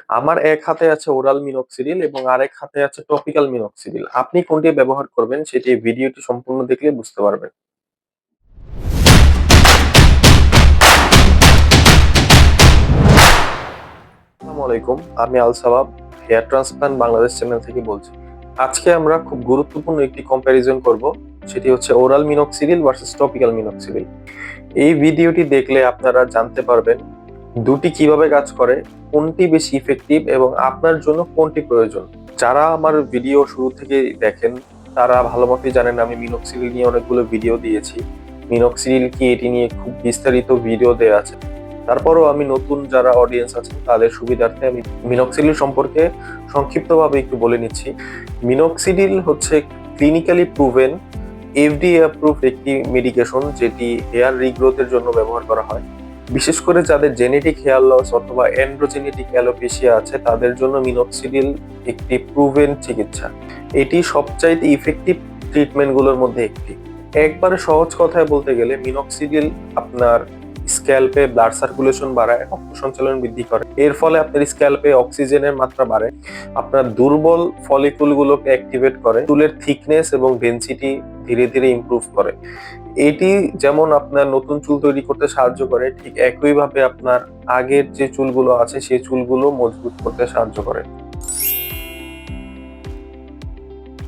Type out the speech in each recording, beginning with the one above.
আমার এক হাতে আছে ওরাল মিনক্সিডিল এবং আরেক হাতে আছে টপিক্যাল মিনক্সিডিল। আপনি কোনটি ব্যবহার করবেন সেটি ভিডিওটি সম্পূর্ণ দেখলে বুঝতে পারবেন। আসসালামু আলাইকুম, আমি আল Sabab hair transplant Bangladesh channel থেকে বলছি। আজকে আমরা খুব গুরুত্বপূর্ণ একটি কম্প্যারিজন করব, সেটি হচ্ছে oral minoxidil versus topical minoxidil. এই ভিডিওটি দেখলে আপনারা জানতে পারবেন দুটি কিভাবে কাজ করে, কোনটি বেশি ইফেক্টিভ এবং আপনার জন্য কোনটি প্রয়োজন। যারা আমার ভিডিও শুরু থেকে দেখেন তারা ভালো মতোই জানেন আমি মিনক্সিডিল নিয়ে অনেকগুলো ভিডিও দিয়েছি। মিনক্সিডিল কি এটি নিয়ে খুব বিস্তারিত ভিডিও দেওয়া আছে। তারপরও আমি নতুন যারা অডিয়েন্স আছেন তাদের সুবিধার্থে আমি মিনক্সিডিল সম্পর্কে সংক্ষিপ্তভাবে একটু বলে নিচ্ছি। মিনক্সিডিল হচ্ছে ক্লিনিক্যালি প্রুভেন এফডিএ অ্যাপ্রুভড একটি মেডিকেশন, যেটি হেয়ার রিগ্রোথের জন্য ব্যবহার করা হয়। বিশেষ করে যাদের জেনেটিক হেয়ার লস অথবা অ্যান্ড্রোজেনেটিক অ্যালোপেশিয়া আছে তাদের জন্য মিনক্সিডিল একটি প্রুভেন চিকিৎসা। এটি সবচাইতে ইফেক্টিভ ট্রিটমেন্টগুলোর মধ্যে একটি। একবারে সহজ কথায় বলতে গেলে মিনক্সিডিল আপনার স্ক্যাল্পে ব্লাড সার্কুলেশন বাড়ায়, রক্ত সঞ্চালন বৃদ্ধি করে। এর ফলে আপনার স্ক্যাল্পে অক্সিজেনের মাত্রা বাড়ে, আপনার দুর্বল ফলিকুলগুলোকে অ্যাক্টিভেট করে, চুলের থিকনেস এবং ডেনসিটি ধীরে ধীরে ইমপ্রুভ করে। এটি যেমন আপনার নতুন চুল তৈরি করতে সাহায্য করে, ঠিক একইভাবে আপনার আগের যে চুলগুলো আছে সেই চুলগুলো মজবুত করতে সাহায্য করে।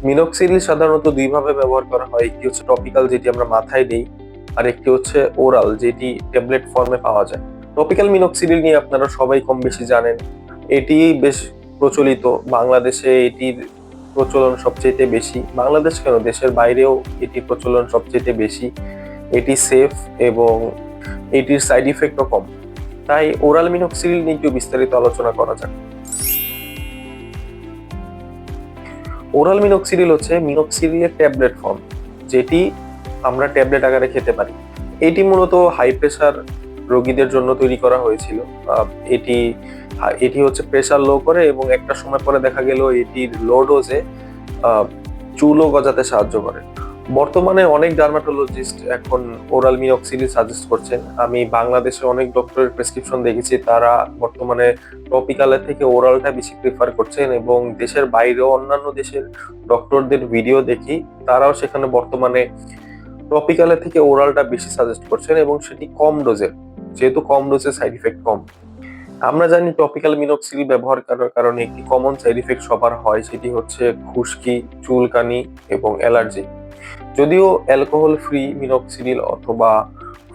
মিনক্সিডিল সাধারণত দুইভাবে ব্যবহার করা হয়, একটি হচ্ছে টপিক্যাল যেটি আমরা মাথায় দিই, আর একটি হচ্ছে ওরাল যেটি ট্যাবলেট ফর্মে পাওয়া যায়। টপিক্যাল মিনক্সিডিল নিয়ে আপনারা সবাই কম বেশি জানেন, এটি বেশ প্রচলিত। বাংলাদেশে এটির প্রচলন সবচেয়ে বেশি, বাংলাদেশ কেন দেশের বাইরেও এটি প্রচলন সবচেয়ে বেশি। এটি সেফ এবং এটির সাইড ইফেক্টও কম। তাই ওরাল মিনক্সিডিল নিয়ে একটু বিস্তারিত আলোচনা করা যাক। ওরাল মিনক্সিডিল হচ্ছে মিনক্সিডিলের ট্যাবলেট ফর্ম, যেটি আমরা ট্যাবলেট আকারে খেতে পারি। এটি মূলত হাই প্রেসার রোগীদের জন্য তৈরি করা হয়েছিল। এটি এটি হচ্ছে প্রেসার লো করে এবং একটা সময় পরে দেখা গেল এটির লো ডোজে চুলও গজাতে সাহায্য করে। বর্তমানে অনেক ডার্মাটোলজিস্ট এখন ওরাল মিনক্সিডিল সাজেস্ট করছেন। আমি বাংলাদেশে অনেক ডক্টরের প্রেসক্রিপশন দেখেছি, তারা বর্তমানে টপিক্যালের থেকে ওরালটা বেশি প্রিফার করছেন এবং দেশের বাইরেও অন্যান্য দেশের ডক্টরদের ভিডিও দেখি, তারাও সেখানে বর্তমানে টপিক্যালের থেকে ওরালটা বেশি সাজেস্ট করছেন এবং সেটি কম ডোজের, যেহেতু কম ডোজে সাইড ইফেক্ট কম। আমরা জানি টপিক্যাল মিনক্সিডিল ব্যবহার করার কারণে একটি কমন সাইড ইফেক্ট সবার হয়, সেটি হচ্ছে খুশকি, চুলকানি এবং অ্যালার্জি। যদিও অ্যালকোহল ফ্রি মিনক্সিডিল অথবা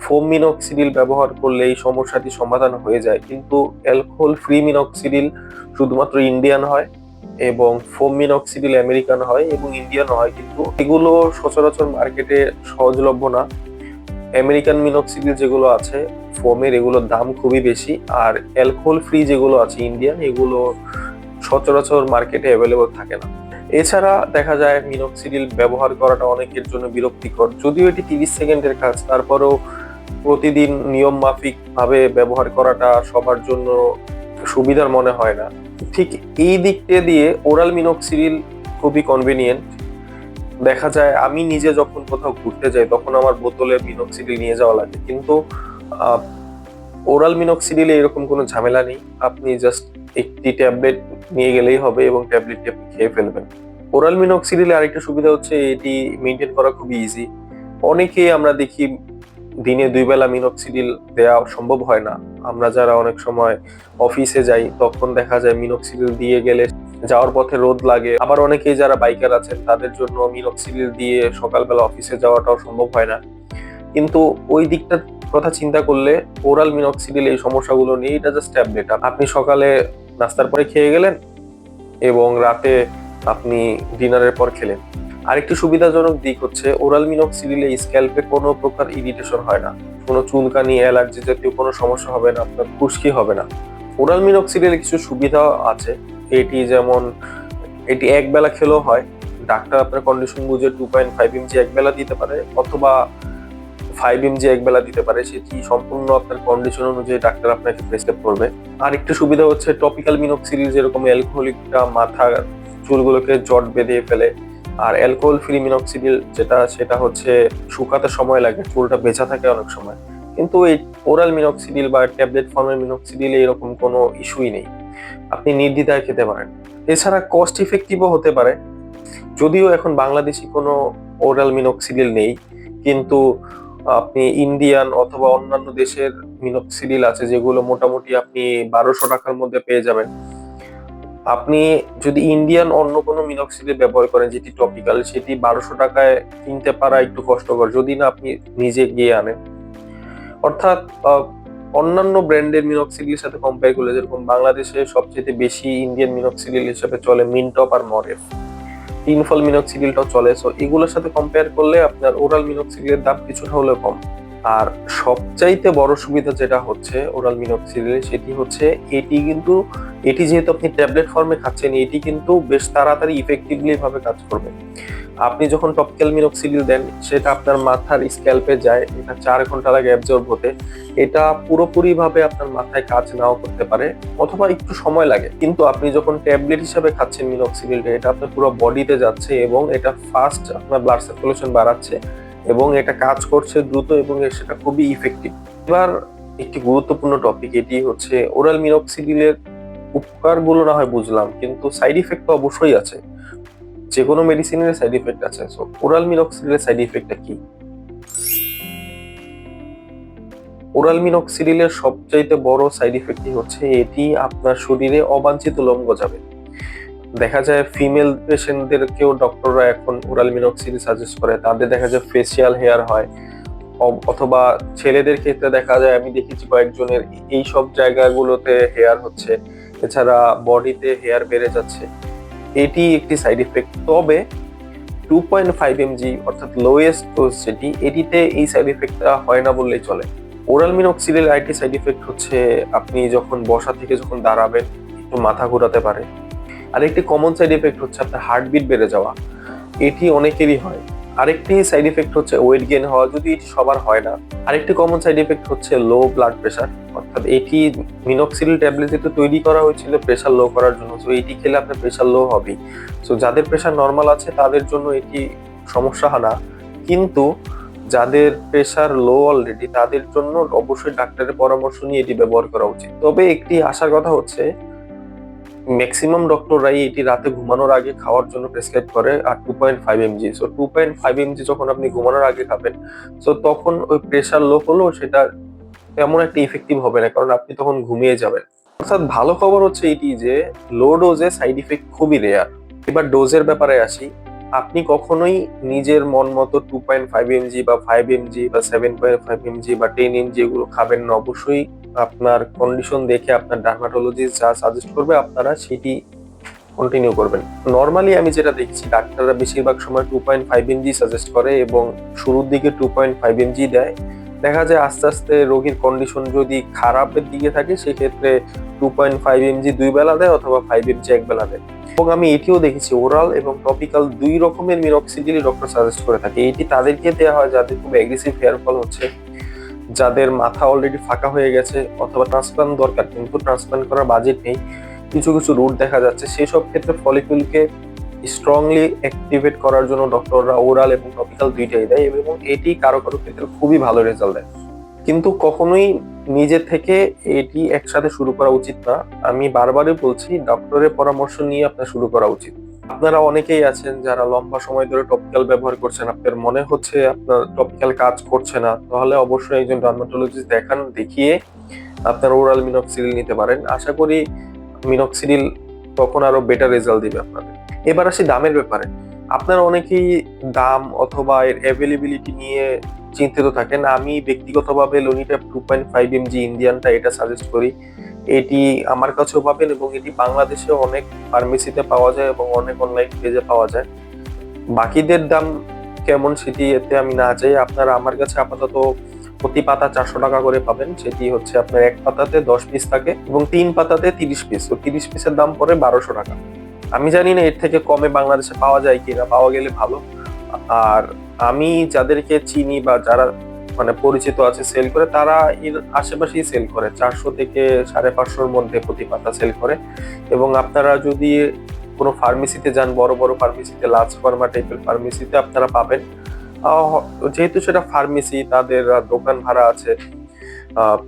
ফোম মিনক্সিডিল ব্যবহার করলে এই সমস্যাটি সমাধান হয়ে যায়, কিন্তু অ্যালকোহল ফ্রি মিনক্সিডিল শুধুমাত্র ইন্ডিয়ান হয় এবং ফোম মিনক্সিডিল আমেরিকান হয় এবং ইন্ডিয়ান হয়, কিন্তু এগুলো সচরাচর মার্কেটে সহজলভ্য না। আমেরিকান মিনক্সিডিল যেগুলো আছে ফোমের, এগুলোর দাম খুবই বেশি, আর অ্যালকোহল ফ্রি যেগুলো আছে ইন্ডিয়ান, এগুলো সচরাচর মার্কেটে অ্যাভেলেবল থাকে না। এছাড়া দেখা যায় মিনক্সিডিল ব্যবহার করাটা অনেকের জন্য বিরক্তিকর। যদিও এটি 30 সেকেন্ডের কাজ, তারপরেও প্রতিদিন নিয়ম মাফিক ভাবে ব্যবহার করাটা সবার জন্য সুবিধার মনে হয় না। ঠিক এই দিকটা দিয়ে ওরাল মিনক্সিডিল খুবই কনভিনিয়েন্ট। দেখা যায় আমি নিজে যখন কোথাও ঘুরতে যাই তখন আমার বোতলে মিনক্সিডিল নিয়ে যাওয়া লাগে, কিন্তু ওরাল মিনক্সিডিলে এরকম কোনো ঝামেলা নেই। আপনি জাস্ট একটি ট্যাবলেট নিয়ে গেলেই হবে এবং ট্যাবলেটটি আপনি খেয়ে ফেলবেন। ওরাল মিনক্সিডিলে আরেকটা সুবিধা হচ্ছে এটি মেনটেন করা খুবই ইজি। অনেকেই আমরা দেখি দিনে 2 বেলা মিনক্সিডিল দেওয়া সম্ভব হয় না। আমরা যারা অনেক সময় অফিসে যাই তখন দেখা যায় মিনক্সিডিল দিয়ে গেলে যাওয়ার পথে রোদ লাগে। আবার অনেকেই যারা বাইকার আছেন তাদের জন্য মিনক্সিডিল দিয়ে সকালবেলা অফিসে যাওয়াটাও সম্ভব হয় না। কিন্তু ওই দিকটার কথা চিন্তা করলে ওরাল মিনক্সিডিল এই সমস্যাগুলো নেই। এটা জাস্ট ট্যাবলেট, আপনি সকালে নাস্তার পরে খেয়ে গেলেন এবং রাতে আপনি ডিনারের পর খেলেন। আরেকটি সুবিধাজনক দিক হচ্ছে ওরাল মিনক্সিডিলে স্ক্যাল্পে কোনো প্রকার ইরিটেশন হয় না, কোনো চুলকানি, অ্যালার্জি জাতীয় কোনো সমস্যা হবে না, আপনার খুশকি হবে না। ওরাল মিনক্সিডিলে কিছু সুবিধা আছে, এটি যেমন এটি এক বেলা খেলেও হয়। ডাক্তার আপনার কন্ডিশন বুঝে 2.5 mg এক বেলা দিতে পারে অথবা 5 mg এক বেলা দিতে পারে, সেটি সম্পূর্ণ আপনার কন্ডিশন অনুযায়ী ডাক্তার আপনাকে প্রেসক্রাইব করবে। আর একটা সুবিধা হচ্ছে টপিক্যাল মিনক্সিডিল যেরকম অ্যালকোহলিকটা মাথার চুলগুলোকে জট বেঁধে ফেলে, আর অ্যালকোহল ফ্রি মিনক্সিডিল সেটা হচ্ছে শুকাতে সময় লাগে, চুলটা ভেজা থাকে অনেক সময়। কিন্তু এই ওরাল মিনক্সিডিল বা ট্যাবলেট ফর্মের মিনক্সিডিল এরকম কোনো ইস্যুই নেই। আপনি নির্দ্বিধায় খেতে পারেন। এছাড়া কস্ট ইফেক্টিভও হতে পারে। যদিও এখন বাংলাদেশি কোনো ওরাল মিনক্সিডিল নেই, কিন্তু আপনি ইন্ডিয়ান অথবা অন্যান্য দেশের মিনক্সিডিল আছে যেগুলো মোটামুটি আপনি 1200 টাকার মধ্যে পেয়ে যাবেন। আপনি যদি ইন্ডিয়ান অন্য কোনো মিনক্সিডিল ব্যবহার করেন যেটি টপিক্যাল, সেটি 1200 টাকায় কিনতে পারা একটু কষ্টকর যদি না আপনি নিজে গিয়ে আনেন। অর্থাৎ অন্যান্য ব্র্যান্ডের মিনক্সিডিলের সাথে কম্পেয়ার করলে, যেরকম বাংলাদেশে সবচেয়ে বেশি ইন্ডিয়ান মিনক্সিডিল হিসেবে চলে মিনটপ আর মরেফ, তিনফল মিনক্সিডিলটাও চলে। সো এগুলোর সাথে কম্পেয়ার করলে আপনার ওরাল মিনক্সিডিলের দাম কিছুটা হলেও কম। আর সবচাইতে বড় সুবিধা যেটা হচ্ছে ওরাল মিনক্সিডিলের, সেটি হচ্ছে এটি যেহেতু আপনি ট্যাবলেট ফর্মে খাচ্ছেন, এটি কিন্তু বেশ তাড়াতাড়ি ইফেক্টিভলি ভাবে কাজ করবে। আপনি যখন টপিক্যাল মিনক্সিডিল দেন, সেটা আপনার মাথার স্ক্যাল্পে যায়, এটা 4 ঘন্টা লাগে অ্যাবজর্ব হতে। এটা পুরোপুরি ভাবে আপনার মাথায় কাজ নাও করতে পারে অথবা একটু সময় লাগে, কিন্তু আপনি যখন ট্যাবলেট হিসেবে খাচ্ছেন মিনক্সিডিলটা, এটা আপনার পুরো বডিতে যাচ্ছে এবং এটা ফাস্ট আপনার ব্লাড সার্কুলেশন বাড়াচ্ছে এবং এটা কাজ করছে দ্রুত এবং সেটা খুবই ইফেক্টিভ। এবার একটি গুরুত্বপূর্ণ টপিক, এটি হচ্ছে ওরাল মিনক্সিডিলের উপকারগুলো না হয় বুঝলাম, কিন্তু সাইড ইফেক্ট তো অবশ্যই আছে। যে কোনো মেডিসিনের সাইড ইফেক্ট আছে। সো ওরাল মিনক্সিডিলের সাইড ইফেক্টটা কি? ওরাল মিনক্সিডিলের সবচাইতে বড় সাইড ইফেক্টই হচ্ছে এটি আপনার শরীরে অবাঞ্ছিত লোম গজাবে। দেখা যায় ফিমেল পেশেন্টদেরকেও ডক্টররা এখন ওরাল মিনক্সিডিল সাজেস্ট করে, তাদের দেখা যায় ফেসিয়াল হেয়ার হয়, অথবা ছেলেদের ক্ষেত্রে দেখা যায়, আমি দেখেছি কয়েকজনের এই সব জায়গাগুলোতে হেয়ার হচ্ছে। এছাড়া বডিতে হেয়ার বেড়ে যাচ্ছে, এটি একটি সাইড ইফেক্ট। তবে 2.5 mg অর্থাৎ লোয়েস্ট ডোজ যেটি, এটিতে এই সাইড ইফেক্টটা হয় না বললেই চলে। ওরাল মিনক্সিডিল আরেকটি সাইড ইফেক্ট হচ্ছে আপনি যখন বসা থেকে যখন দাঁড়াবেন একটু মাথা ঘোরাতে পারে। আরেকটি কমন সাইড ইফেক্ট হচ্ছে আপনার হার্টবিট বেড়ে যাওয়া, এটি অনেকেরই হয়। আরেকটি সাইড ইফেক্ট হচ্ছে ওয়েট গেইন হওয়া, যদি এটি সবার হয় না। আরেকটি কমন সাইড ইফেক্ট হচ্ছে লো ব্লাড প্রেশার, অর্থাৎ এটি মিনক্সিডিল ট্যাবলেট যেহেতু তৈরি করা হয়েছিল প্রেশার লো করার জন্য, সো এটি খেলে আপনার প্রেশার লো হবেই। সো যাদের প্রেশার নর্মাল আছে তাদের জন্য এটি সমস্যা না, কিন্তু যাদের প্রেশার লো অলরেডি তাদের জন্য অবশ্যই ডাক্তারের পরামর্শ নিয়ে এটি ব্যবহার করা উচিত। তবে একটি আশার কথা হচ্ছে ম্যাক্সিমাম ডক্টররাই এটি রাতে ঘুমানোর আগে খাওয়ার জন্য প্রেসক্রাইব করে। আর 2.5 mg, সো 2.5 mg যখন আপনি ঘুমানোর আগে খাবেন, সো তখন ওই প্রেশার লো হলেও সেটা তেমন একটা ইফেক্টিভ হবে না, কারণ আপনি তখন ঘুমিয়ে যাবেন। অর্থাৎ ভালো খবর হচ্ছে এটি যে লো ডোজে সাইড ইফেক্ট খুবই রেয়ার। এবার ডোজের ব্যাপারে আসি। আপনি কখনোই নিজের মন মতো 2.5 mg বা 5 mg বা 7.5 mg বা 10 mg এগুলো খাবেন না। অবশ্যই আপনার কন্ডিশন দেখে আপনার ডার্মাটোলজিস্ট যা সাজেস্ট করবে আপনারা সেটি কন্টিনিউ করবেন। নর্মালি আমি যেটা দেখছি, ডাক্তাররা বেশিরভাগ সময় 2.5 mg সাজেস্ট করে এবং শুরুর দিকে 2.5 mg দেয়। দেখা যায় আস্তে আস্তে রোগীর কন্ডিশন যদি খারাপের দিকে থাকে, সেক্ষেত্রে 2.5 mg 2 বেলা দেয় অথবা 5 mg 1 বেলা দেয়। এবং আমি এটিও দেখেছি ওরাল এবং টপিক্যাল 2 রকমের মিনক্সিডিল ডক্টর সাজেস্ট করে থাকে। এটি তাদেরকে দেওয়া হয় যাদের খুব অ্যাগ্রেসিভ হেয়ার ফল হচ্ছে, যাদের মাথা অলরেডি ফাঁকা হয়ে গেছে অথবা ট্রান্সপ্লান্ট দরকার কিন্তু ট্রান্সপ্লান্ট করার বাজেট নেই, কিছু কিছু রুট দেখা যাচ্ছে, সেই সব ক্ষেত্রে ফলিকুলকে স্ট্রংলি অ্যাক্টিভেট করার জন্য ডক্টররা ওরাল এবং টপিক্যাল দুইটাই দেয় এবং এটি কারো কারো ক্ষেত্রে খুবই ভালো রেজাল্ট দেয়। কিন্তু কখনোই নিজে থেকে এটি একসাথে শুরু করা উচিত না। আমি বারবারই বলছি, ডক্টরের পরামর্শ নিয়ে আপনার শুরু করা উচিত। আপনারা অনেকেই আছেন যারা লম্বা সময় ধরে টপিক্যাল ব্যবহার করছেন, আপনার মনে হচ্ছে আপনার টপিক্যাল কাজ করছে না, তাহলে অবশ্যই একজন ডার্মাটোলজিস্ট দেখিয়ে আপনার ওরাল মিনক্সিডিল নিতে পারেন। আশা করি মিনক্সিডিল তখন আরো বেটার রেজাল্ট দিবে আপনাদের। এবার আসি দামের ব্যাপারে। আপনারা অনেকেই দাম অথবা এর অ্যাভেলেবিলিটি নিয়ে চিন্তিত থাকেন। আমি ব্যক্তিগতভাবে লোনিট্যাব 2.5 mg ইন্ডিয়ানটা এটা সাজেস্ট করি। এটি আমার কাছেও পাবেন এবং এটি বাংলাদেশে অনেক ফার্মেসিতে পাওয়া যায় এবং অনেক অনলাইন পেজে পাওয়া যায়। বাকিদের দাম কেমন সেটি এতে আমি না চাই। আপনারা আমার কাছে আপাতত প্রতি পাতা 400 টাকা করে পাবেন। সেটি হচ্ছে আপনার এক পাতাতে 10 পিস থাকে এবং 3 পাতাতে 30 পিস। তো 30 পিসের দাম পড়ে 1200 টাকা। আমি জানি না এর থেকে কমে বাংলাদেশে পাওয়া যায় কিনা, পাওয়া গেলে ভালো। আর আমি যাদেরকে চিনি বা যারা মানে পরিচিত আছে সেল করে, তারা এর আশেপাশেই সেল করে, 400 থেকে 550-র মধ্যে প্রতি পাতা সেল করে। এবং আপনারা যদি কোনো ফার্মেসিতে যান, বড় বড় ফার্মেসিতে, লার্জ ফার্মা টাইপের ফার্মেসিতে আপনারা পাবেন। যেহেতু সেটা ফার্মেসি, তাদের দোকান ভাড়া আছে,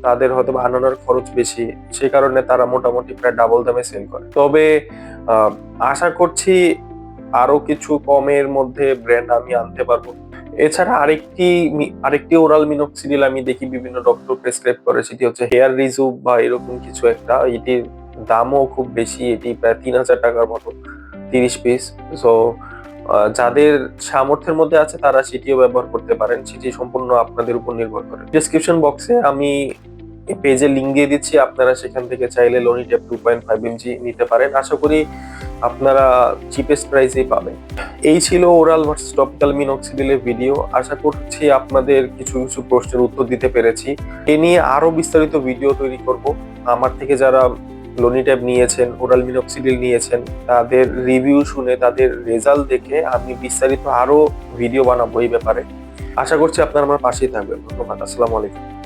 তাদের হয়তো আনানোর খরচ বেশি, সে কারণে তারা মোটামুটি প্রায় ডাবল দামে সেল করে। তবে আশা করছি আরো কিছু কমের মধ্যে ব্র্যান্ড আমি আনতে পারবো। এছাড়া আরেকটি ওরাল মিনক্সিডিল আমি দেখি বিভিন্ন ডক্টর প্রেসক্রাইব করে, সেটি হচ্ছে হেয়ার রিজুভ বা এরকম কিছু একটা। এটির দামও খুব বেশি, এটি প্রায় 3,000 টাকার মতো, 30 পিস। সো যাদের সামর্থ্যের মধ্যে আছে তারা সেটিও ব্যবহার করতে পারেন, সেটি সম্পূর্ণ আপনাদের উপর নির্ভর করে। ডিসক্রিপশন বক্সে আমি পেজে লিংক দিয়ে দিচ্ছি, আপনারা সেখান থেকে চাইলে লোনিটেপ 2.5 mg নিতে পারেন। আশা করি আপনারা চিপেস্ট প্রাইসেই পাবেন। এই ছিল ওরাল ভার্সেস টপিক্যাল মিনক্সিডিলের ভিডিও। আশা করছি আপনাদের কিছু কিছু প্রশ্নের উত্তর দিতে পেরেছি। এ নিয়ে আরো বিস্তারিত ভিডিও তৈরি করব। আমার থেকে যারা লোনিট্যাব নিয়েছেন, ওরাল মিনক্সিডিল নিয়েছেন, তাদের রিভিউ শুনে, তাদের রেজাল্ট দেখে আমি বিস্তারিত আরো ভিডিও বানাবো এই ব্যাপারে। আশা করছি আপনারা আমার পাশেই থাকবেন। ধন্যবাদ। আসসালামু আলাইকুম।